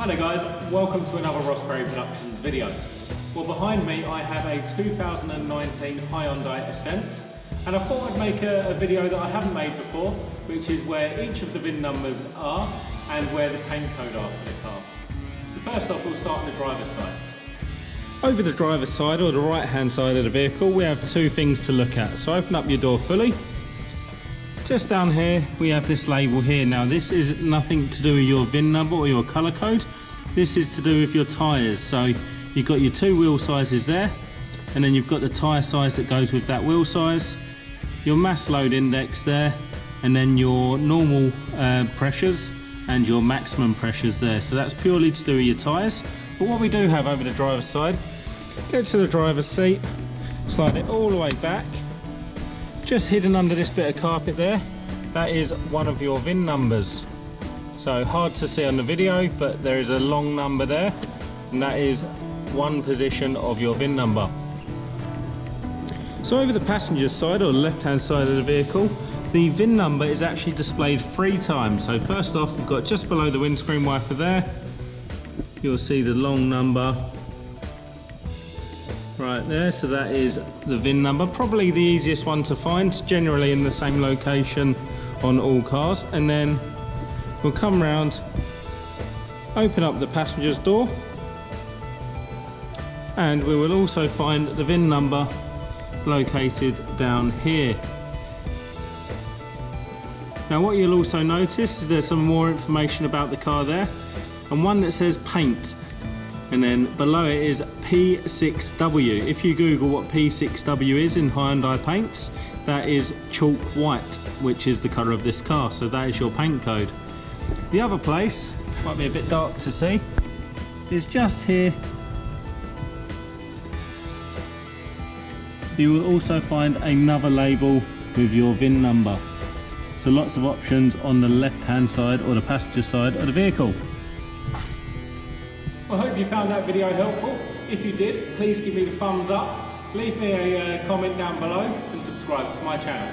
Hello guys, welcome to another Rossberry Productions video. Well, behind me I have a 2019 Hyundai Ascent, and I thought I'd make a video that I haven't made before, which is where each of the VIN numbers are and where the paint code are for the car. So first off, we'll start on the driver's side. Over the driver's side, or the right hand side of the vehicle, we have two things to look at. So open up your door fully. Just down here we have this label here. Now this is nothing to do with your VIN number or your colour code. This is to do with your tyres. So you've got your two wheel sizes there, and then you've got the tyre size that goes with that wheel size, your mass load index there, and then your normal pressures and your maximum pressures there. So that's purely to do with your tyres. But what we do have over the driver's side, go to the driver's seat, slide it all the way back. Just hidden under this bit of carpet there, that is one of your VIN numbers. So hard to see on the video, but there is a long number there, and that is one position of your VIN number. So over the passenger side, or the left hand side of the vehicle, the VIN number is actually displayed 3 times. So first off, we've got just below the windscreen wiper there, you'll see the long number right there, so that is the VIN number. Probably the easiest one to find, generally in the same location on all cars. And then we'll come round, open up the passenger's door, and we will also find the VIN number located down here. Now what you'll also notice is there's some more information about the car there, and one that says paint, and then below it is P6W. If you Google what P6W is in Hyundai paints, that is chalk white, which is the colour of this car, so that is your paint code. The other place, might be a bit dark to see, is just here. You will also find another label with your VIN number. So lots of options on the left hand side or the passenger side of the vehicle. I hope you found that video helpful. If you did, please give me the thumbs up, leave me a comment down below and subscribe to my channel.